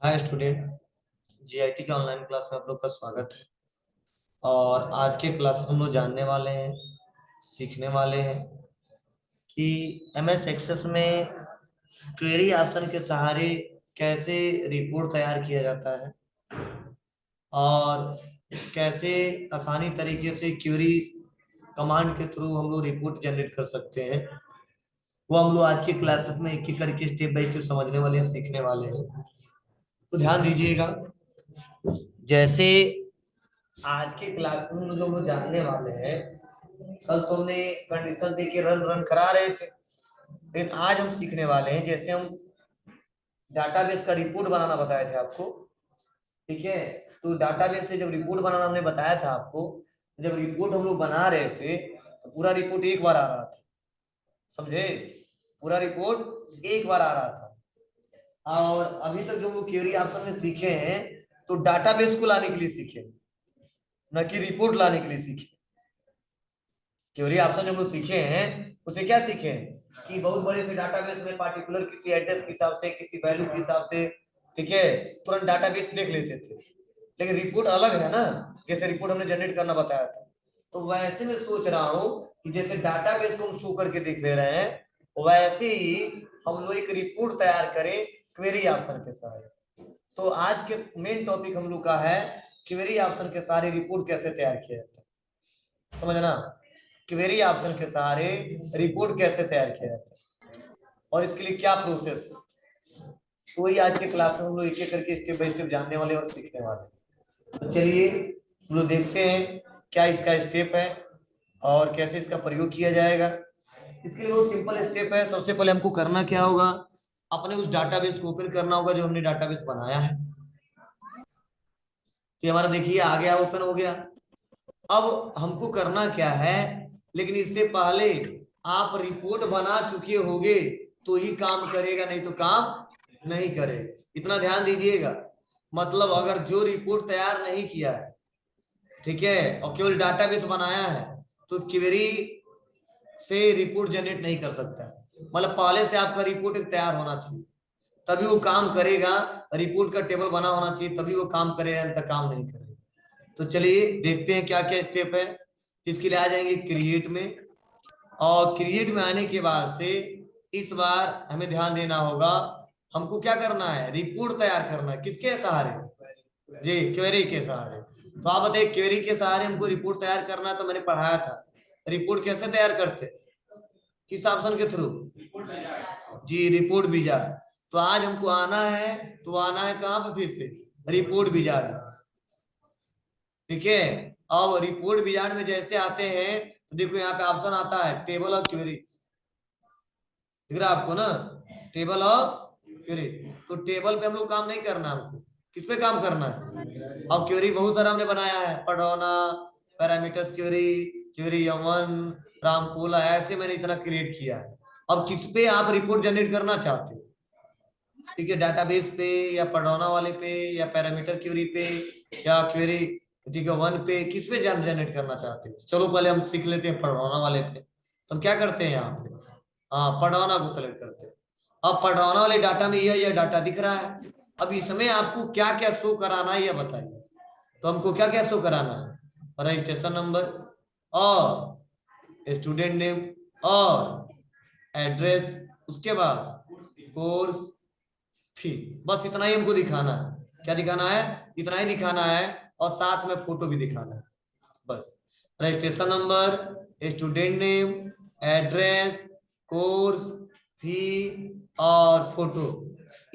Hi student. GIT के online class में आप लोग का स्वागत है। और आज के क्लास हम लोग जानने वाले हैं, सीखने वाले हैं कि एमएस एक्सेस में क्वेरी ऑप्शन के सहारे कैसे रिपोर्ट तैयार किया जाता है और कैसे आसानी तरीके से क्वेरी कमांड के थ्रू हम लोग रिपोर्ट जनरेट कर सकते हैं। वो हम लोग आज के क्लास में एक एक करके स्टेप बाय स्टेप समझने वाले हैं, सीखने वाले हैं। तो ध्यान दीजिएगा। जैसे आज के क्लास में हम लोग जानने वाले हैं, कल तुमने कंडीशन दे के रन रन करा रहे थे, लेकिन आज हम सीखने वाले हैं जैसे हम डाटाबेस का रिपोर्ट बनाना बताए थे आपको। ठीक है, तो डाटाबेस से जब रिपोर्ट बनाना हमने बताया था आपको, जब रिपोर्ट हम लोग बना रहे थे तो पूरा रिपोर्ट एक बार आ रहा था, समझे? पूरा रिपोर्ट एक बार आ रहा था। और अभी तक जो हम लोग क्वेरी ऑप्शन में सीखे हैं तो डाटाबेस को लाने के लिए सीखे, न कि रिपोर्ट लाने के लिए सीखे। क्वेरी ऑप्शन जो हम लोग सीखे हैं उसे क्या सीखे हैं कि बहुत बड़े से डाटाबेस में पार्टिकुलर किसी एड्रेस के हिसाब से, किसी वैल्यू के हिसाब से, ठीक है, तुरंत डाटाबेस देख लेते थे। लेकिन रिपोर्ट अलग है ना, जैसे रिपोर्ट हमने जनरेट करना बताया था। तो वैसे मैं सोच रहा हूँ कि जैसे डाटाबेस को हम शो करके देख ले रहे हैं, वैसे ही हम लोग एक रिपोर्ट तैयार करें क्वेरी ऑप्शन के सहारे। तो आज के मेन टॉपिक हम लोग का है क्वेरी ऑप्शन के सहारे रिपोर्ट कैसे तैयार किया जाता है, समझना। क्वेरी ऑप्शन के सहारे रिपोर्ट कैसे तैयार किया जाता है और इसके लिए क्या प्रोसेस है, तो वही आज के क्लास में हम लोग एक एक करके स्टेप बाय स्टेप जानने वाले और सीखने वाले। तो चलिए हम लोग देखते हैं क्या इसका स्टेप है और कैसे इसका प्रयोग किया जाएगा। इसके लिए बहुत सिंपल स्टेप है। सबसे पहले हमको करना क्या होगा, अपने उस डाटाबेस को ओपन करना होगा जो हमने डाटाबेस बनाया है। तो हमारा देखिए आ गया, ओपन हो गया। अब हमको करना क्या है, लेकिन इससे पहले आप रिपोर्ट बना चुके होंगे तो ही काम करेगा, नहीं तो काम नहीं करे। इतना ध्यान दीजिएगा। मतलब अगर जो रिपोर्ट तैयार नहीं किया है, ठीक है, और केवल डाटाबेस बनाया है, तो क्वेरी से रिपोर्ट जनरेट नहीं कर सकता है। मतलब पहले से आपका रिपोर्ट एक तैयार होना चाहिए, तभी वो काम करेगा। रिपोर्ट का टेबल बना होना चाहिए, तभी वो काम करेगा, नहीं तो काम नहीं करेगा। तो चलिए देखते हैं क्या क्या स्टेप है। इसके लिए आ जाएंगे क्रिएट में, और क्रिएट में आने के बाद से इस बार हमें ध्यान देना होगा, हमको क्या करना है, रिपोर्ट तैयार करना है। किसके सहारे? जी, क्वेरी के सहारे। तो आप बताइए, क्वेरी के सहारे हमको रिपोर्ट तैयार करना है, तो मैंने पढ़ाया था रिपोर्ट कैसे तैयार करते, किस ऑप्शन के थ्रू? जी, रिपोर्ट विजार्ड। तो आज हमको आना है, तो आना है कहां पे? फिर से रिपोर्ट विजार्ड, ठीक है। अब रिपोर्ट विजार्ड में जैसे आते हैं तो देखो यहाँ पे ऑप्शन आता है टेबल ऑफ क्वेरीज, दिख रहा है आपको ना, टेबल ऑफ क्वेरी। तो टेबल पे हम लोग काम नहीं करना, हमको किस पे काम करना है? अब क्वेरी बहुत सारा हमने बनाया है, पढ़ौना, पैरामीटर्स क्वेरी, क्वेरी यमन, रामकोला, ऐसे मैंने इतना क्रिएट किया है। अब किस पे आप रिपोर्ट जनरेट करना चाहते हो? ठीक है, डाटाबेस पे या पढ़ौना वाले पे या पैरामीटर क्वेरी पे या क्वेरी, ठीक है, वन पे, किस पे जनरेट करना चाहते हो? चलो पहले हम सीख लेते हैं पढ़ौना वाले पे। तो हम क्या करते हैं यहाँ पे, हाँ, पढ़ौना को सेलेक्ट करते हैं। अब पढ़ौना वाले डाटा में यह डाटा दिख रहा है। अब इसमें आपको क्या क्या शो कराना है, यह बताइए। तो हमको क्या क्या शो कराना है? रजिस्ट्रेशन नंबर और स्टूडेंट नेम और एड्रेस, उसके बाद कोर्स फी, बस इतना ही हमको दिखाना है। क्या दिखाना है? इतना ही दिखाना है, और साथ में फोटो भी दिखाना है, बस। Registration number, student name, address, course fee और फोटो,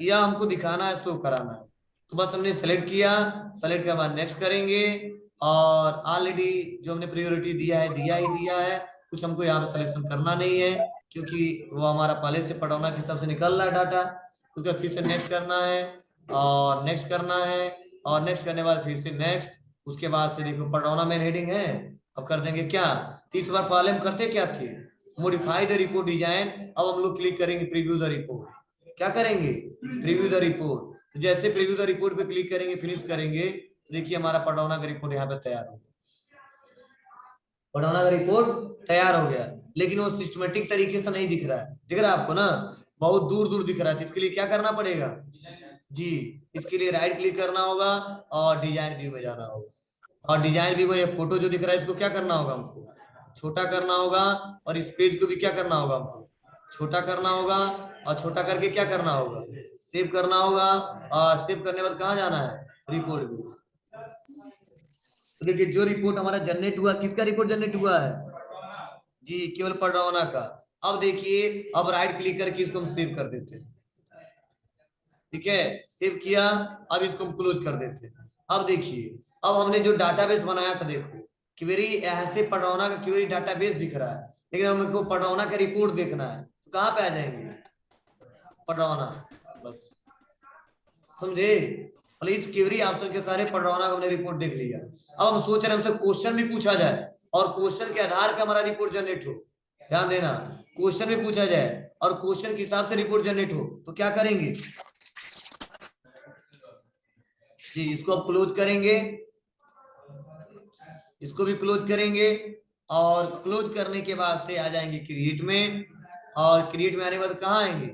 यह हमको दिखाना है, शो कराना है। तो बस हमने सेलेक्ट किया, सेलेक्ट के बाद नेक्स्ट करेंगे। और ऑलरेडी जो हमने प्रायोरिटी दिया है, दिया ही दिया है, कुछ हमको यहाँ पे सिलेक्शन करना नहीं है, क्योंकि वो हमारा पहले से पढ़ौना के हिसाब से निकल रहा है डाटा। उसका फिर से नेक्स्ट करना है और नेक्स्ट करना है, और नेक्स्ट करने के बाद फिर से नेक्स्ट। उसके बाद से देखो पढ़ौना मेन हेडिंग है, अब कर देंगे क्या, इस बार पहले हम करते क्या थे, मॉडिफाई द रिपोर्ट डिजाइन। अब हम लोग क्लिक करेंगे प्रीव्यू द रिपोर्ट। क्या करेंगे? Preview the report. तो जैसे प्रीव्यू द रिपोर्ट पे क्लिक करेंगे, फिनिश करेंगे, तो देखिए हमारा पढ़ौना का रिपोर्ट यहाँ पे तैयार हो गया। पढ़ौना का रिपोर्ट तैयार हो गया, लेकिन वो सिस्टमेटिक तरीके से नहीं दिख रहा है। दिख रहा है आपको ना, बहुत दूर दूर दिख रहा है। तो इसके लिए क्या करना पड़ेगा? जी, इसके लिए राइट क्लिक करना होगा और डिजाइन व्यू में जाना होगा, और डिजाइन व्यू में ये फोटो जो दिख रहा है इसको क्या करना होगा, हमको छोटा करना होगा, और इस पेज को भी क्या करना होगा, हमको छोटा करना होगा, और छोटा करके क्या करना होगा, सेव करना होगा, और सेव करने के बाद कहाँ जाना है, रिपोर्ट व्यू। तो देखिए जो रिपोर्ट हमारा जनरेट हुआ, किसका रिपोर्ट जनरेट हुआ है, जी केवल पडरौना का। अब देखिए, अब राइट क्लिक करके इसको हम सेव कर देते हैं, ठीक है, सेव किया, अब इसको हम क्लोज कर देते हैं। अब देखिए, अब हमने जो डाटाबेस बनाया था, देखो क्वेरी ऐसे पडरौना का क्वेरी डाटाबेस दिख रहा है, लेकिन हमको पडरौना का रिपोर्ट देखना है, तो कहाँ पे आ जाएंगे, पडरौना, बस समझे। मतलब इस क्वेरी ऑप्शन के सारे पडरौना का हमने रिपोर्ट देख लिया। अब हम सोच रहे हैं हमसे क्वेश्चन भी पूछा जाए, और क्वेश्चन के आधार पे हमारा रिपोर्ट जनरेट हो, ध्यान देना, क्वेश्चन भी पूछा जाए और क्वेश्चन के हिसाब से रिपोर्ट जनरेट हो, तो क्या करेंगे जी, इसको अब क्लोज करेंगे, इसको भी क्लोज करेंगे, और क्लोज करने के बाद से आ जाएंगे क्रिएट में, और क्रिएट में आने के बाद कहाँ आएंगे,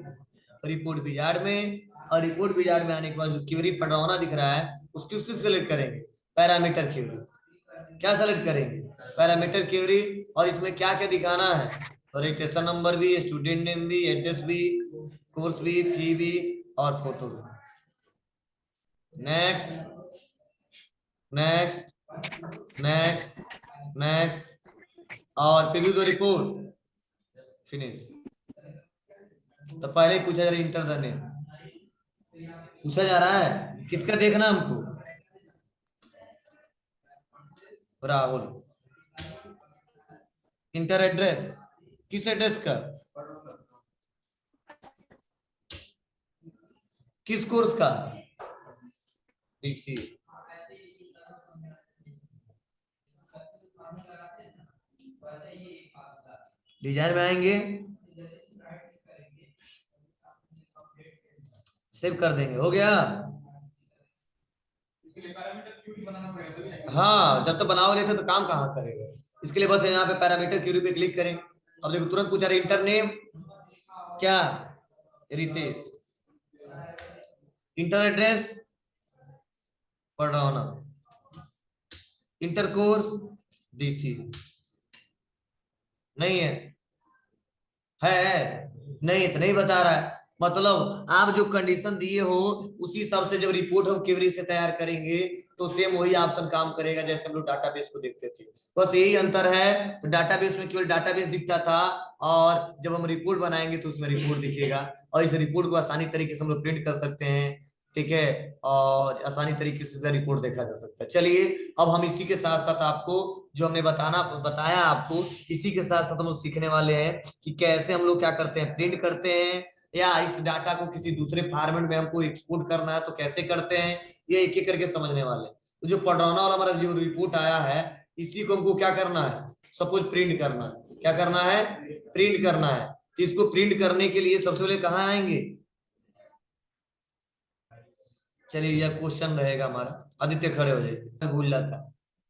रिपोर्ट विजार्ड में, और रिपोर्ट विजार्ड में आने के बाद जो क्वेरी पडरौना दिख रहा है उसकी उससे सेलेक्ट करेंगे पैरामीटर क्वेरी, क्या सेलेक्ट करेंगे, पैरामीटर क्वेरी, और इसमें क्या क्या दिखाना है, तो रजिस्ट्रेशन नंबर भी, स्टूडेंट नेम भी, एड्रेस भी, कोर्स भी, फी भी, और फोटो भी। नेक्स्ट, नेक्स्ट, नेक्स्ट, नेक्स्ट, और प्रीव्यू द रिपोर्ट, फिनिश। तो पहले पूछा जा रहा है इंटर द नेम, पूछा जा रहा है किसका देखना हमको, राहुल। इंटर एड्रेस, किस एड्रेस का, किस कोर्स का, डीसी। डिजाइन में आएंगे, सेव कर देंगे, हो गया। हाँ, जब तक बनाओ लेते तो काम कहाँ करेगा, इसके लिए बस यहाँ पे पैरामीटर क्यूरी पे क्लिक करें। अब देखो तुरंत पूछा रहे इंटर नेम क्या, Ritesh, enter address Padrauna, enter course DC, नहीं है नहीं तो नहीं बता रहा है, मतलब आप जो कंडीशन दिए हो उसी हिसाब से जब रिपोर्ट हम क्वेरी से तैयार करेंगे तो सेम वही ऑप्शन काम करेगा जैसे हम लोग डाटाबेस को देखते थे, बस यही अंतर है। तो डाटाबेस में केवल डाटाबेस दिखता था, और जब हम रिपोर्ट बनाएंगे तो उसमें रिपोर्ट दिखेगा, और इस रिपोर्ट को आसानी तरीके से हम लोग प्रिंट कर सकते हैं, ठीक है, और आसानी तरीके से रिपोर्ट देखा जा सकता है। चलिए, अब हम इसी के साथ साथ आपको जो हमने बताया आपको, इसी के साथ साथ हम लोग सीखने वाले हैं कि कैसे हम लोग क्या करते हैं, प्रिंट करते हैं, या इस डाटा को किसी दूसरे फॉर्मेट में हमको एक्सपोर्ट करना है तो कैसे करते हैं, ये एक एक करके समझने वाले। तो जो पडरौना वाला हमारा जो रिपोर्ट आया है, इसी को हमको क्या करना है, सपोज प्रिंट करना है, क्या करना है, प्रिंट करना है। तो इसको प्रिंट करने के लिए सबसे पहले कहाँ आएंगे, चलिए यह क्वेश्चन रहेगा हमारा, आदित्य खड़े हो जाइए, मैं भूल जाता।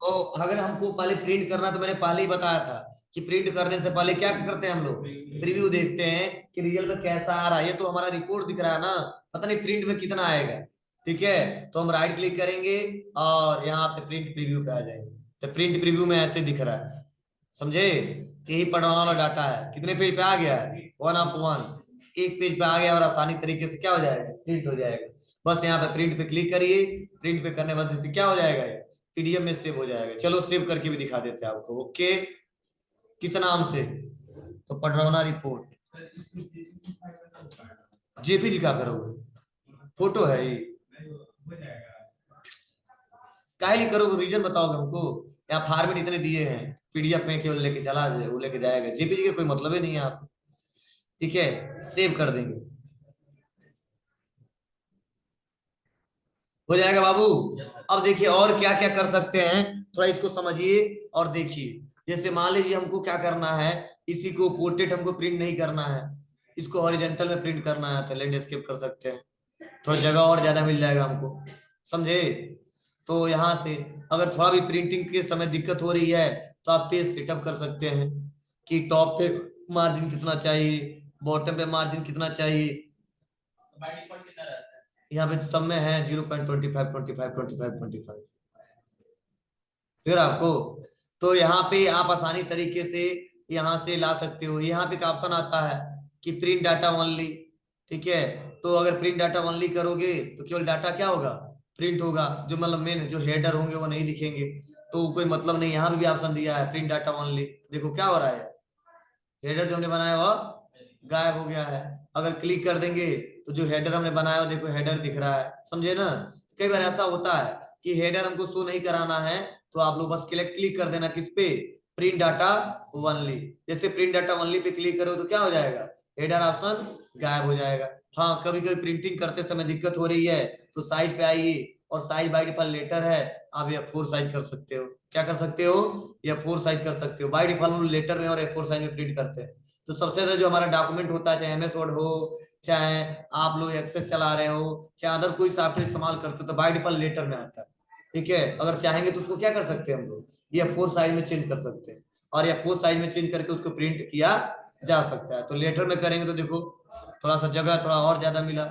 तो अगर हमको पहले प्रिंट करना, तो मैंने पहले ही बताया था कि प्रिंट करने से पहले क्या करते हैं हम लोग, प्रीव्यू देखते हैं कि रिजल्ट कैसा आ रहा है, ये तो हमारा रिपोर्ट दिख रहा है ना, पता नहीं प्रिंट में कितना आएगा, ठीक है। तो हम राइट क्लिक करेंगे और यहाँ पे प्रिंट प्रीव्यू पे आ जाएंगे, तो प्रिंट प्रीव्यू में ऐसे दिख रहा है, समझे, यही पढ़ने वाला डाटा है, कितने पेज पे आ गया है, 1 ऑफ 1, एक पेज पे आ गया और आसानी तरीके से क्या हो जाएगा, प्रिंट हो जाएगा। बस यहाँ पे प्रिंट पे क्लिक करिए, प्रिंट पे करने के बाद क्या हो जाएगा, पीडीएफ में सेव हो जाएगा। चलो सेव करके भी दिखा देते हैं आपको, ओके, किस नाम से, तो पडरौना रिपोर्ट, जेपीजी का करोगे, फोटो है ये, काहे नहीं करोगे, रीजन बताओगे हमको, यहाँ फॉर्मेट इतने दिए हैं, पीडीएफ में केवल लेके चला जाए, वो लेके जाएगा, जेपीजी का कोई मतलब ही नहीं है आप, ठीक है, सेव कर देंगे, हो जाएगा बाबू। अब देखिए और क्या क्या कर सकते हैं, थोड़ा इसको समझिए और देखिए। जैसे मान लीजिए हमको क्या करना है, इसी को पोर्ट्रेट हमको प्रिंट नहीं करना है, इसको हॉरिजॉन्टल में प्रिंट करना है, तो लैंडस्केप कर सकते हैं, थोड़ा जगह और ज्यादा मिल जाएगा हमको, समझे। तो यहाँ से अगर थोड़ा भी प्रिंटिंग के समय दिक्कत हो रही है तो आप पेज सेटअप कर सकते हैं कि टॉप पे मार्जिन कितना चाहिए, बॉटम पे मार्जिन कितना चाहिए, यहाँ पे सब में है 0.25 25 25 25। फिर आपको तो यहाँ पे आप आसानी तरीके से यहाँ से ला सकते हो। यहाँ पे एक ऑप्शन आता है कि प्रिंट डाटा ओनली। ठीक है, तो अगर प्रिंट डाटा ओनली करोगे तो केवल डाटा क्या होगा, प्रिंट होगा। जो मतलब मेन जो हेडर होंगे वो नहीं दिखेंगे, तो कोई मतलब नहीं। यहाँ पे भी ऑप्शन दिया है प्रिंट डाटा ओनली। देखो क्या हो रहा है, हेडर जो हमने बनाया वो गायब हो गया है। अगर क्लिक कर देंगे तो जो हेडर हमने बनाया वो देखो हेडर दिख रहा है, समझे ना। कई बार ऐसा होता है कि हेडर हमको शो नहीं कराना है, तो आप लोग बस क्लिक कर देना किस पे, प्रिंट डाटा ओनली। जैसे print data only pay click करो तो क्या हो जाएगा, हेडर ऑप्शन गायब हो जाएगा। हाँ, कभी कभी प्रिंटिंग करते समय दिक्कत हो रही है तो साइज पे आइए, और साइज बाय डिफॉल्ट लेटर है, आप या फोर साइज कर सकते हो। क्या कर सकते हो, या फोर साइज कर सकते हो। बाय डिफॉल्ट हम लेटर में और ए फोर साइज में प्रिंट करते हैं। तो सबसे ज्यादा जो हमारा डॉक्यूमेंट होता है, चाहे एमएस वर्ड हो, चाहे आप लोग एक्सेस चला रहे हो, चाहे अदर कोई सॉफ्टवेयर इस्तेमाल करते हो, तो बाय डिफॉल्ट लेटर में आता है। ठीक है, अगर चाहेंगे तो उसको क्या कर सकते हैं हम लोग, ये फोर साइज में चेंज कर सकते हैं, और या फोर साइज में चेंज करके उसको प्रिंट किया जा सकता है। तो लेटर में करेंगे तो देखो थोड़ा सा जगह थोड़ा और ज्यादा मिला,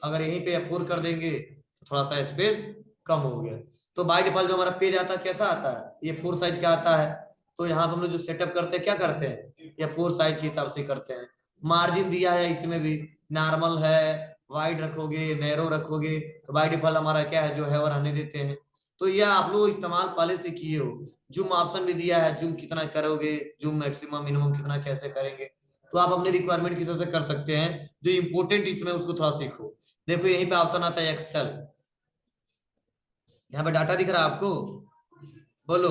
अगर यहीं पे फोर कर देंगे तो थोड़ा सा स्पेस कम हो गया। तो बाय डिफॉल्ट जो हमारा पेज आता है कैसा आता है, ये फोर साइज का आता है। तो यहाँ पर हम लोग जो सेटअप करते हैं क्या करते हैं, ये फोर साइज के हिसाब से करते हैं। मार्जिन दिया है इसमें भी, नॉर्मल है, वाइड रखोगे, नैरो रखोगे, तो बाय डिफॉल्ट हमारा क्या है जो है वो रहने देते हैं। तो यह आप लोग इस्तेमाल पहले से किए हो। जूम ऑप्शन भी दिया है, जूम कितना करोगे, जूम मैक्सिमम मिनिमम कितना कैसे करेंगे, तो आप अपने रिक्वायरमेंट के हिसाब से कर सकते हैं। जो इंपोर्टेंट इसमें उसको थोड़ा सीखो। देखो यहीं पे ऑप्शन आता है एक्सेल, यहाँ पे डाटा दिख रहा है आपको, बोलो,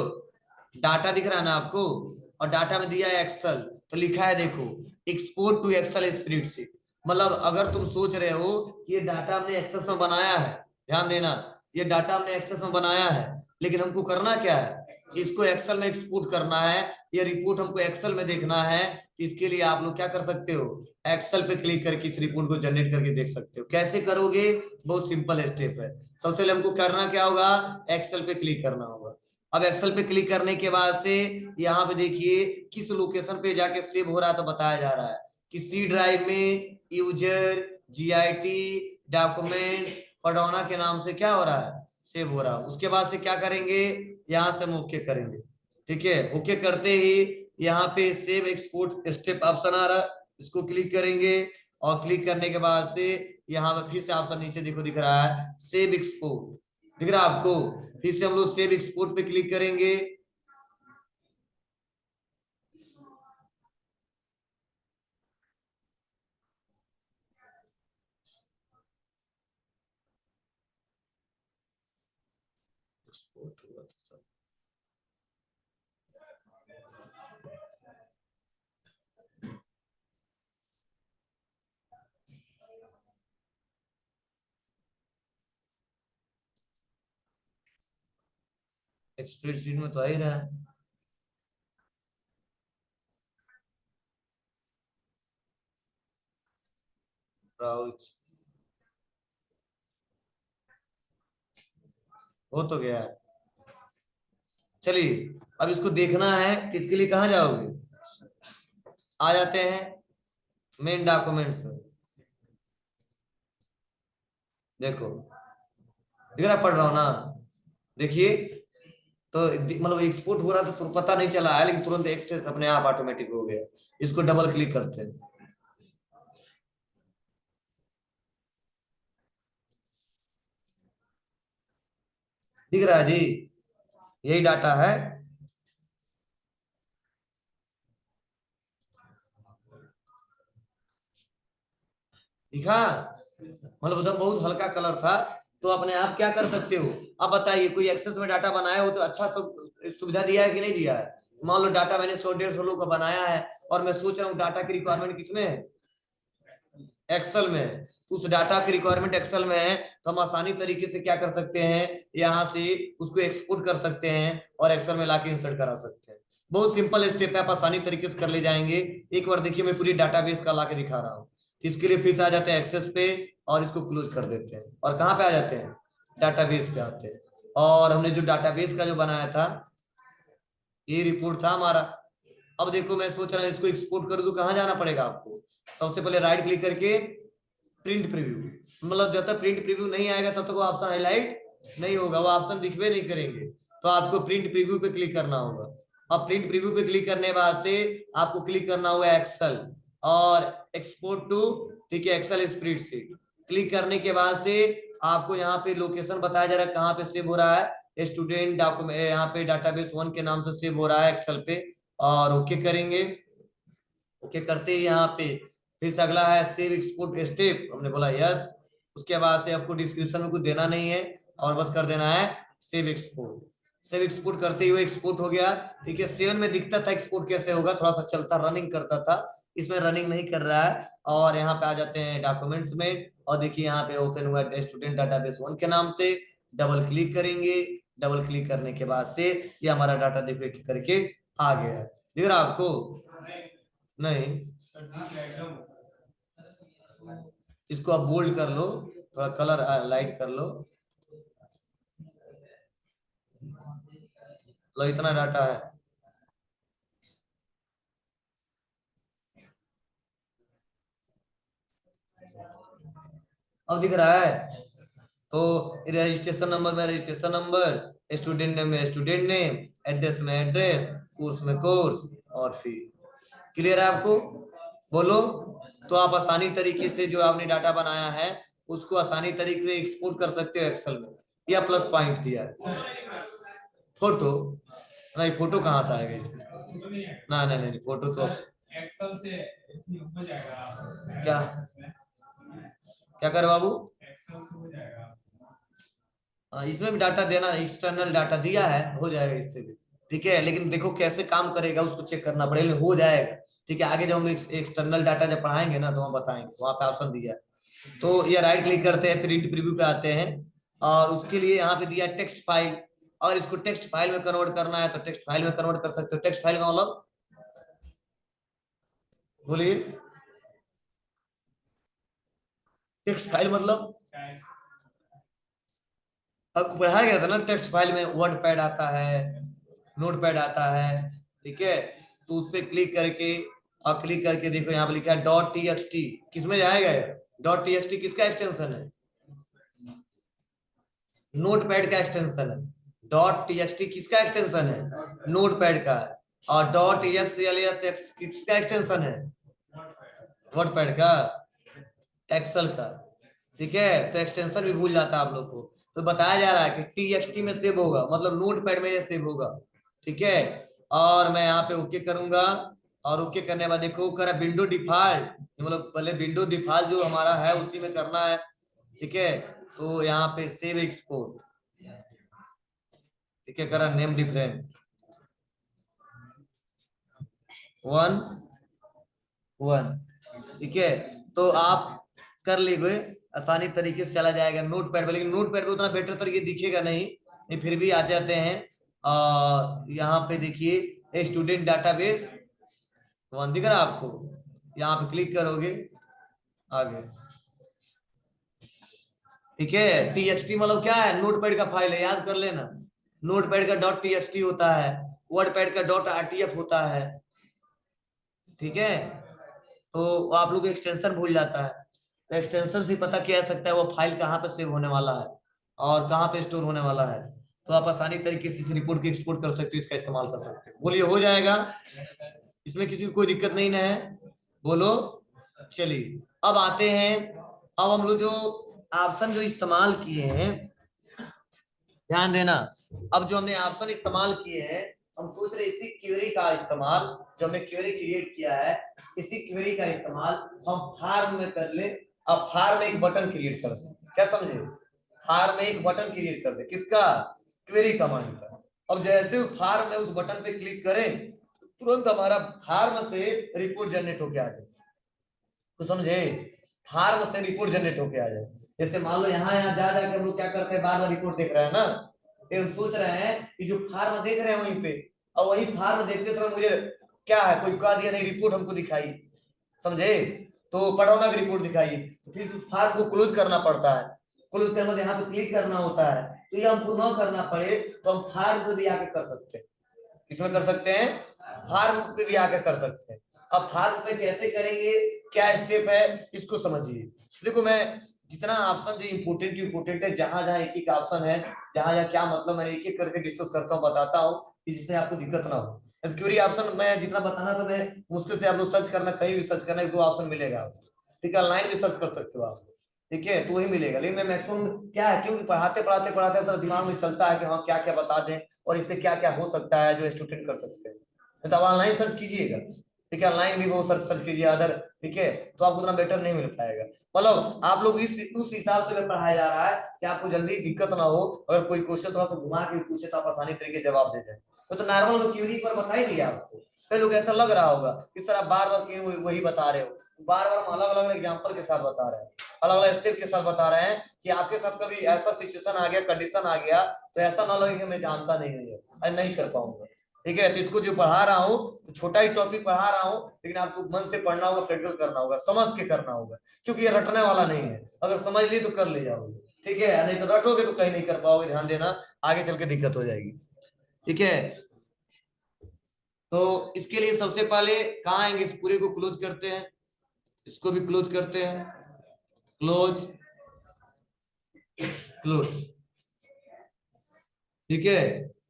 डाटा दिख रहा है ना आपको, और डाटा में दिया है एक्सेल। तो लिखा है देखो, एक्सपोर्ट टू एक्सेल स्प्रेडशीट। मतलब अगर तुम सोच रहे हो कि ये डाटा हमने एक्सेस में बनाया है, ध्यान देना, ये डाटा हमने एक्सेस में बनाया है, लेकिन हमको करना क्या है, इसको एक्सेल में एक्सपोर्ट करना है, ये रिपोर्ट हमको एक्सेल में देखना है। तो इसके लिए आप लोग क्या कर सकते हो, एक्सेल पे क्लिक करके इस रिपोर्ट को जनरेट करके देख सकते हो। कैसे करोगे, बहुत सिंपल स्टेप है। सबसे पहले हमको करना क्या होगा, एक्सेल पे क्लिक करना होगा। अब एक्सेल पे क्लिक करने के बाद से यहाँ पे देखिए किस लोकेशन पे जाके सेव हो रहा है, तो बताया जा रहा है कि सी ड्राइव में यूजर जीआईटी डॉक्यूमेंट पडौना के नाम से क्या हो रहा है, सेव हो रहा है। उसके बाद से क्या करेंगे, यहाँ से हम ओके करेंगे। ठीक है, ओके करते ही यहाँ पे सेव एक्सपोर्ट स्टेप ऑप्शन आ रहा है, इसको क्लिक करेंगे। और क्लिक करने के बाद से यहाँ पे फिर से ऑप्शन नीचे देखो दिख रहा है सेव एक्सपोर्ट, दिख रहा है आपको। फिर से हम लोग सेव एक्सपोर्ट पे क्लिक करेंगे। एक्सपोर्ट हुआ था, स्प्रेडशीट में तो आ ही रहा है। ब्राउज हो तो गया है। चलिए, अब इसको देखना है कि इसके लिए कहाँ जाओगे, आ जाते हैं मेन डॉक्यूमेंट्स में। देखो दिख रहा, पढ़ रहा हूं ना, देखिए। तो मतलब एक्सपोर्ट हो रहा तो पता नहीं चला है, लेकिन तुरंत एक्सेस अपने आप ऑटोमेटिक हो गया। इसको डबल क्लिक करते हैं, दिख रहा है जी, यही डाटा है। दिखा, मतलब उधर बहुत हल्का कलर था। तो अपने आप क्या कर सकते हो, अब बताइए कोई एक्सेस में डाटा बनाया हो तो अच्छा सब सुविधा दिया है कि नहीं दिया है। मान लो डाटा मैंने 100 150 लोग का बनाया है, और मैं सोच रहा हूँ डाटा की रिक्वायरमेंट किसमें है, एक्सेल में। उस डाटा की रिक्वायरमेंट एक्सेल में है, तो हम आसानी तरीके से क्या कर सकते हैं, यहाँ से उसको एक्सपोर्ट कर सकते हैं और एक्सेल में लाके इंसर्ट करा सकते हैं। बहुत सिंपल स्टेप है, आप आसानी तरीके से कर ले जाएंगे। एक बार देखिए मैं पूरी डाटाबेस का लाके दिखा रहा हूँ। इसके लिए फिर से आ जाते हैं एक्सेस पे, और इसको क्लोज कर देते हैं, और कहाँ पे आ जाते हैं, डाटाबेस पे आते हैं। और हमने जो डाटाबेस का जो बनाया था, ये रिपोर्ट था हमारा। अब देखो मैं सोच रहा हूँ इसको एक्सपोर्ट करूँ तो कहाँ जाना पड़ेगा आपको, सबसे पहले राइट क्लिक करके प्रिंट प्रीव्यू, मतलब जब तक प्रिंट प्रीव्यू नहीं आएगा तब तक वो ऑप्शन हाईलाइट नहीं होगा, वो ऑप्शन दिखवे नहीं करेंगे। तो आपको प्रिंट प्रीव्यू पे क्लिक करना होगा। अब प्रिंट प्रीव्यू पे क्लिक करने के बाद से आपको क्लिक करना होगा एक्सेल और एक्सपोर्ट टू, ठीक है, एक्सेल स्प्रेडशीट। क्लिक करने के बाद से आपको यहाँ पे लोकेशन बताया जा रहा है कहाँ पे सेव हो रहा है, स्टूडेंट डॉक्यूमेंट, यहाँ पे डाटाबेस 1 के नाम से सेव हो रहा है एक्सेल पे, और ओके करेंगे। ओके करते ही यहाँ पे फिर से अगला है सेव एक्सपोर्ट स्टेप, हमने बोला यस। उसके बाद से आपको डिस्क्रिप्शन में कुछ देना नहीं है और बस कर देना है सेव एक्सपोर्ट। सेव एक्सपोर्ट करते हुए एक्सपोर्ट हो गया, ठीक है। सेवन में दिखता था एक्सपोर्ट कैसे होगा, थोड़ा सा चलता रनिंग करता था, इसमें रनिंग नहीं कर रहा है। और यहाँ पे आ जाते हैं डॉक्यूमेंट्स में, और देखिए यहाँ पे ओपन हुआ स्टूडेंट डाटाबेस 1 के नाम से। डबल क्लिक करेंगे, डबल क्लिक करने के बाद से ये हमारा डाटा देखो एक करके आ गया है। दिख रहा आपको? नहीं, इसको आप बोल्ड कर लो, थोड़ा कलर लाइट कर लो, लो इतना डाटा है। अब दिख रहा है? तो रजिस्ट्रेशन नंबर में रजिस्ट्रेशन नंबर, स्टूडेंट नेम में स्टूडेंट नेम, एड्रेस में एड्रेस, कोर्स में कोर्स और फी। क्लियर है आपको? बोलो। तो आप आसानी तरीके से जो आपने डाटा बनाया है उसको आसानी तरीके से एक्सपोर्ट कर सकते हो एक्सेल में। या प्लस पॉइंट दिया है। फोटो नहीं, फोटो कहाँ से आएगा इसमें? ना नहीं नहीं, फोटो तो एक्सेल से हो जाएगा। क्या क्या कर बाबू? एक्सेल से हो जाएगा। इसमें भी डाटा देना, एक्सटर्नल डाटा दिया है, हो जाएगा इससे भी, ठीक है। लेकिन देखो कैसे काम करेगा उसको चेक करना पड़ेगा, हो जाएगा, ठीक है। आगे जब हम एक्सटर्नल डाटा जब पढ़ाएंगे ना तो हम बताएंगे, वहां पे ऑप्शन दिया है। तो ये राइट क्लिक करते हैं, प्रिंट प्रीव्यू पे आते हैं, और उसके लिए यहाँ पे दिया टेक्स्ट फाइल, और इसको टेक्स्ट फाइल में कन्वर्ट करना है तो टेक्स्ट फाइल में कन्वर्ट कर सकते हो। टेक्स्ट फाइल का मतलब बोलिए? टेक्स्ट फाइल मतलब आपको पढ़ाया गया था ना, टेक्स्ट फाइल में वर्ड पैड आता है, नोट पैड आता है, ठीक है। तो उस पर क्लिक करके, और क्लिक करके देखो यहाँ पे लिखा है डॉट टी एक्स टी, किसमें जाएगा? डॉट टी एक्स टी किसका एक्सटेंशन है? नोट पैड का एक्सटेंशन है। डॉट टी एक्स टी किसका एक्सटेंशन है? नोट पैड का है। और डॉट एक्स एल एस किसका एक्सटेंशन है? वर्ड पैड का, एक्सेल का, ठीक है। तो एक्सटेंशन भी भूल जाता है आप लोग को। तो बताया जा रहा है कि टीएक्सटी में सेव होगा, मतलब नोट पैड में ये सेव होगा, ठीक है। और मैं यहाँ पे ओके करूंगा, और ओके करने के बाद देखो करा विंडो डिफॉल्ट, मतलब पहले विंडो डिफॉल्ट जो हमारा है उसी में करना है, ठीक है। तो यहाँ पे सेव एक्सपोर्ट, ठीक है, करा नेम डिफरेंट 1 1, ठीक है। तो आप कर लीजिए, आसानी तरीके से चला जाएगा नोट पैड पे, लेकिन नोट पैड पे उतना बेटर तरीके दिखेगा नहीं, ये फिर भी आ जाते हैं। यहाँ पे देखिए स्टूडेंट डाटाबेस 1 दिख रहा है आपको, यहाँ पे क्लिक करोगे आगे, ठीक है। टीएक्सटी मतलब क्या है? नोट पैड का फाइल है, याद कर लेना। नोट पैड का डॉट टीएक्सटी होता है, वर्ड पैड का डॉट आरटीएफ होता है, ठीक है। तो आप लोग एक्सटेंशन भूल जाता है, तो एक्सटेंशन से पता किया जा सकता है वो फाइल कहाँ पे सेव होने वाला है और कहाँ पे स्टोर होने वाला है। तो आप आसानी तरीके से इस रिपोर्ट को एक्सपोर्ट कर सकते हो, इसका इस्तेमाल कर सकते हो। बोलिए हो जाएगा? इसमें किसी को कोई दिक्कत नहीं ना है? बोलो। चलिए अब आते हैं, अब हम लोग जो ऑप्शन जो इस्तेमाल किए हैं, ध्यान देना। अब जो हमने ऑप्शन इस्तेमाल किए हैं, हम सोच रहे इसी क्वेरी का इस्तेमाल, जो हमने क्वेरी क्रिएट किया है, इसी क्वेरी का इस्तेमाल हम फार्म में कर ले। अब फार्म में एक बटन क्रिएट कर दे, क्या समझे? फार्म में एक बटन क्रिएट कर दे, किसका? क्वेरी कमांड का। अब जैसे फार्म में उस बटन पे क्लिक करें तुरंत हमारा फार्म से रिपोर्ट जनरेट होके आ जाए, तो समझे? फार्म से रिपोर्ट जनरेट होके आ जाए। जैसे मान लो यहाँ यहाँ जा जाके हम लोग क्या करते हैं, बार बार रिपोर्ट देख रहे हैं ना, तो हम सोच रहे हैं कि जो फार्म देख रहे हैं वहीं पे, और वही फार्म देखते समय मुझे क्या है, कोई कह दिया नहीं रिपोर्ट हमको दिखाई, समझे? तो पढ़ौना की रिपोर्ट दिखाई, तो फिर उस फार्म को क्लोज करना पड़ता है, क्लोज करने बाद यहाँ पे क्लिक करना होता है। तो ये हमको न करना पड़े तो हम फार्म पे भी आके कर सकते हैं। किसमें कर सकते हैं? फार्म पे भी आके कर सकते हैं। अब फार्म पे कैसे करेंगे, क्या स्टेप है, इसको समझिए। देखो मैं जितना ऑप्शन जो इम्पोर्टेंट है, जहां जहां एक एक ऑप्शन है, जहां जहां क्या मतलब, मैं एक एक करके डिस्कस करता हूँ, बताता हूँ कि जिससे आपको दिक्कत ना हो। क्यूरी ऑप्शन मैं जितना बताना, तो मैं मुश्किल से आप लोग सर्च करना, कहीं भी सर्च करना, एक दो ऑप्शन मिलेगा आपको, ठीक है। ऑनलाइन भी सर्च कर सकते हो आप, ठीक है, तो वही मिलेगा। लेकिन मैं मैक्सिमम क्या है, क्योंकि पढ़ाते तो दिमाग में चलता है कि हाँ क्या क्या बता दें और इससे क्या क्या हो सकता है जो स्टूडेंट कर सकते हैं। तो आप ऑनलाइन सर्च कीजिएगा, ठीक है, ऑनलाइन भी वो सर्च कीजिए अदर, ठीक है, तो आपको उतना बेटर नहीं मिल पाएगा। मतलब आप लोग इस उस हिसाब से पढ़ाया जा रहा है कि आपको जल्दी दिक्कत ना हो, अगर कोई क्वेश्चन थोड़ा सा घुमा के पूछे तो आप आसानी तरीके जवाब दे दें। तो नॉर्मल थ्योरी पर बता ही दिया आपको। कई लोग ऐसा लग रहा होगा इस तरह बार बार क्यों वही बता रहे हो, बार बार हम अलग अलग एग्जाम्पल के साथ बता रहे हैं, अलग अलग स्टेप के साथ बता रहे हैं कि आपके साथ कभी ऐसा सिचुएशन आ गया, कंडीशन आ गया, तो ऐसा ना लगे कि मैं जानता नहीं है, नहीं कर पाऊंगा, ठीक है। तो इसको जो पढ़ा रहा हूँ, तो छोटा ही टॉपिक पढ़ा रहा हूँ, लेकिन आपको मन से पढ़ना होगा, प्रैक्टिकल करना होगा, समझ के करना होगा, क्योंकि ये रटने वाला नहीं है। अगर समझ लिए तो कर ले जाओगे, ठीक है, नहीं तो रटोगे तो कहीं नहीं कर पाओगे, ध्यान देना, आगे चल के दिक्कत हो जाएगी, ठीक है। तो इसके लिए सबसे पहले कहाँ आएंगे, इस पूरे को क्लोज करते हैं, इसको भी क्लोज करते हैं, क्लोज क्लोज, ठीक है।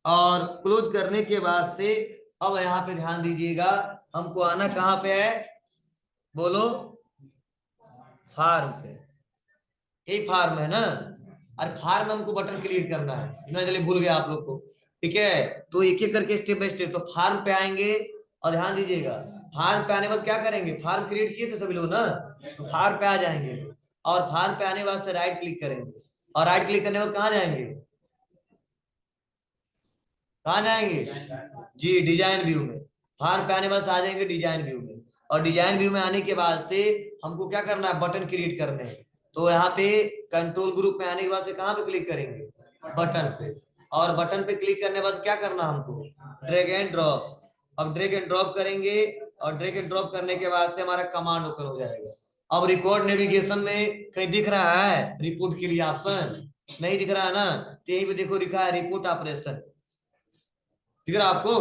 और क्लोज करने के बाद से अब यहाँ पे ध्यान दीजिएगा, हमको आना कहाँ पे है, बोलो, फार्म पे। एक फार्म है ना, और फार्म में हमको बटन क्लिक करना है, ना चलिए भूल गया आप लोग को, ठीक है। तो एक एक करके स्टेप बाय स्टेप, तो फार्म पे आएंगे, और ध्यान दीजिएगा, फार्म पे आने के बाद क्या करेंगे, फार्म क्रिएट किए थे सभी लोग ना, तो फार्म पे आ जाएंगे, और फार्म पे आने के बाद से राइट क्लिक करेंगे, और राइट क्लिक करने के बाद कहाँ जाएंगे, कहाँ जाएंगे जी, डिजाइन व्यू में। फार्म पे आने के बाद आ जाएंगे डिजाइन व्यू में, और डिजाइन व्यू में आने के बाद से हमको क्या करना है, बटन क्रिएट करने हैं। तो यहाँ पे कंट्रोल ग्रुप में आने के बाद से कहाँ पे क्लिक करेंगे, बटन पे, और बटन पे क्लिक करने के बाद क्या करना हमको, ड्रैग एंड ड्रॉप। अब ड्रैग एंड ड्रॉप करेंगे, और ड्रैग एंड ड्रॉप करने के बाद से हमारा कमांड ओपन हो जाएगा। अब रिकॉर्ड नेविगेशन में कहीं दिख रहा है रिपोर्ट के लिए ऑप्शन, नहीं दिख रहा है ना, तो यहीं पे देखो लिखा है रिपोर्ट ऑपरेशन, दिख रहा है आपको,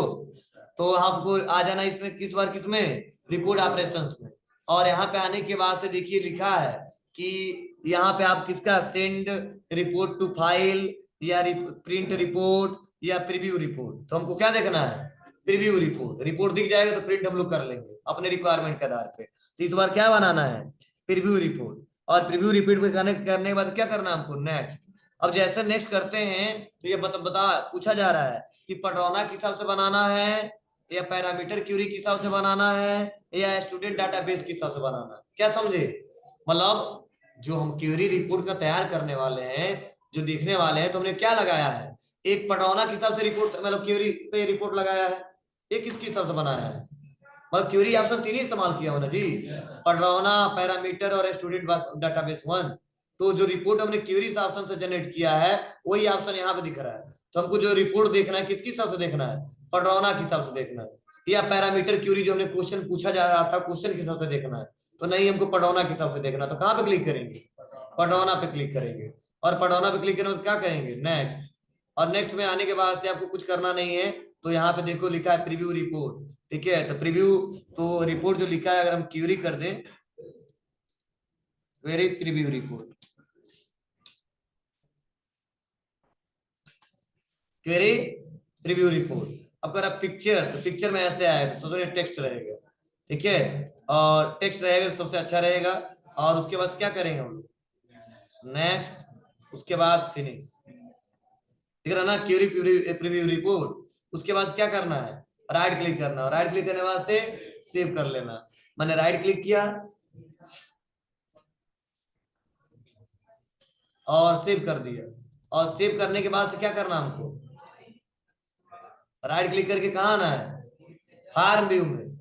तो आपको आ जाना इसमें, किस बार किसमें, रिपोर्ट ऑपरेशंस में। और यहाँ पे आने के बाद से देखिए लिखा है कि यहाँ पे आप किसका, सेंड रिपोर्ट टू फाइल, या प्रिंट रिपोर्ट, या प्रीव्यू रिपोर्ट। तो हमको क्या देखना है, प्रीव्यू रिपोर्ट। रिपोर्ट दिख जाएगा तो प्रिंट हम लोग कर लेंगे अपने रिक्वायरमेंट के आधार पे। तो इस बार क्या बनाना है, प्रीव्यू रिपोर्ट। और प्रीव्यू रिपोर्ट करने करने के बाद क्या करना है हमको, नेक्स्ट। अब जैसे नेक्स्ट करते हैं, तो ये बता पूछा जा रहा है कि पटरौना के हिसाब से बनाना है, या पैरामीटर क्यूरी के हिसाब से बनाना है, या स्टूडेंट डाटाबेस के हिसाब से बनाना है, क्या समझे। मतलब जो हम क्यूरी रिपोर्ट का तैयार करने वाले हैं, जो देखने वाले हैं, तो हमने क्या लगाया है, एक पटरौना के हिसाब से रिपोर्ट, मतलब क्यूरी पे रिपोर्ट लगाया है, एक किसके हिसाब से बनाया है, मतलब क्यूरी ऑप्शन तीन ही इस्तेमाल किया होना जी, पटरौना, पैरामीटर और स्टूडेंट डाटाबेस वन। तो जो रिपोर्ट हमने क्यूरी ऑप्शन से जनरेट किया है, वही ऑप्शन यहाँ पे दिख रहा है। तो हमको जो रिपोर्ट देखना है किसके हिसाब से देखना है, पटरौना के हिसाब से देखना है, या पैरामीटर क्यूरी जो हमने क्वेश्चन पूछा जा रहा था क्वेश्चन के हिसाब से देखना है, तो नहीं हमको पटरौना के हिसाब से देखना। तो कहाँ पे क्लिक करेंगे, पटरौना पे क्लिक करेंगे, और पटरौना पे क्लिक करने क्या करेंगे, नेक्स्ट। और नेक्स्ट में आने के बाद से आपको कुछ करना नहीं है, तो यहाँ पे देखो लिखा है प्रीव्यू रिपोर्ट, ठीक है। तो प्रीव्यू, तो रिपोर्ट जो लिखा है अगर हम क्यूरी कर दें, query preview report, query preview report. अब अगर आप पिक्चर, तो पिक्चर में ऐसे आया तो सबसे टेक्स्ट रहेगा, ठीक है, और टेक्स्ट रहेगा तो सबसे अच्छा रहेगा। और उसके बाद क्या करेंगे हम लोग, नेक्स्ट, उसके बाद फिनिश, ठीक है ना, क्वेरी प्रीव्यू रिपोर्ट। उसके बाद क्या करना है, राइट क्लिक करना, राइट क्लिक करने के बाद से सेव कर लेना। मैंने राइट क्लिक किया और सेव कर दिया, और सेव करने के बाद से क्या करना हमको, राइट क्लिक करके कहाँ आना है, फार्म व्यू में।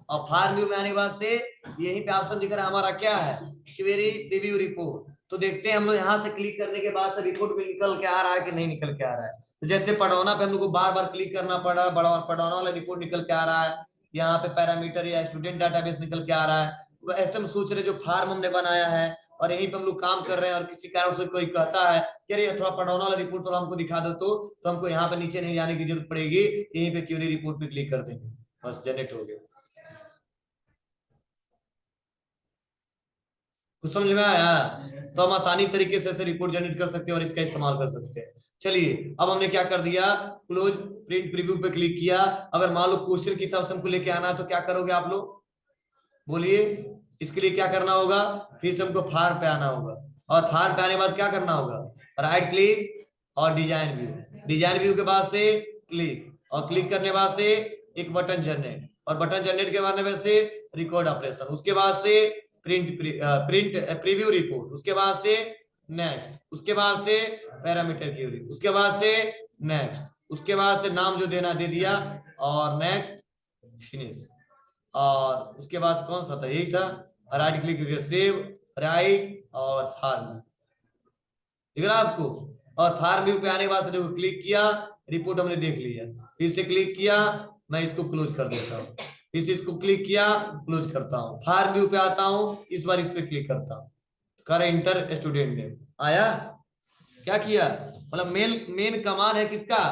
और फार्म व्यू में आने के बाद से यही पे ऑप्शन दिख रहा है हमारा, क्या है, क्वेरी प्रीव्यू रिपोर्ट। तो देखते हैं हम लोग यहाँ से क्लिक करने के बाद से रिपोर्ट में निकल के आ रहा है कि नहीं निकल के आ रहा है। तो जैसे पढ़ौना पे हम लोग को बार बार क्लिक करना पड़ा, बड़ा पढ़ौना वाला रिपोर्ट निकल के आ रहा है, यहाँ पे पैरामीटर या स्टूडेंट डाटाबेस निकल के आ रहा है। तो ऐसे हम सोच रहे जो फार्म हमने बनाया है और यहीं पे हम लोग काम कर रहे हैं, और किसी कारण से कोई कहता है कि अरे थोड़ा पढ़ौना वाला रिपोर्ट थोड़ा हमको दिखा दो, तो हमको यहाँ पे नीचे नहीं जाने की जरूरत पड़ेगी, यहीं पे क्वेरी रिपोर्ट पे क्लिक कर देंगे, बस जनरेट हो गया। कुछ समझ में आया? तो हम आसानी तरीके से ऐसे रिपोर्ट जनरेट कर सकते हैं और इसका इस्तेमाल कर सकते हैं। चलिए अब हमने क्या कर दिया, क्लोज प्रिंट प्रीव्यू पे क्लिक किया। अगर मान लो क्वेश्चन के हिसाब से हमको लेके आना है तो क्या करोगे आप लोग, बोलिए? इसके लिए क्या करना होगा, फिर से हमको फार पे आना होगा, और फार पे आने के बाद क्या करना होगा, राइट क्लिक और डिजाइन व्यू। डिजाइन व्यू के बाद से क्लिक, और क्लिक करने के बाद से एक बटन जनरेट, और बटन जनरेट के बाद में से रिकॉर्ड ऑपरेशन, उसके बाद से प्रिंट प्रीव्यू रिपोर्ट, उसके बाद से नेक्स्ट, उसके बाद से पैरामीटर क्यूरी, उसके बाद से नेक्स्ट, उसके बाद से नाम जो देना दे दिया, और नेक्स्ट फिनिश। और उसके बाद कौन सा था, यही था, राइट क्लिक करके सेव, राइट और फार्म, दिख रहा आपको? और फार्म व्यू पे आने के बाद से देखो क्लिक किया, रिपोर्ट हमने देख लिया, फिर से क्लिक किया, मैं इसको क्लोज कर देता हूँ, फिर से इसको क्लिक किया, क्लोज करता हूँ, फार्म व्यू पे आता हूँ, इस बार इस पे क्लिक करता हूँ, कर इंटर स्टूडेंट नेम आया। क्या किया, मतलब मेन मेन कमांड है किसका,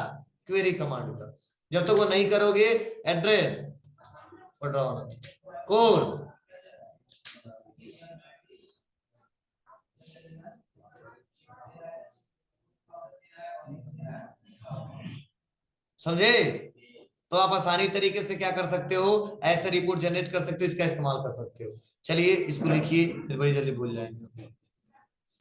क्वेरी कमांड का। जब तक वो नहीं करोगे, एड्रेस कोर्स, समझे? तो आप आसानी तरीके से क्या कर सकते हो, ऐसे रिपोर्ट जनरेट कर सकते हो, इसका इस्तेमाल कर सकते हो। चलिए इसको लिखिए, फिर बड़ी जल्दी भूल जाएंगे।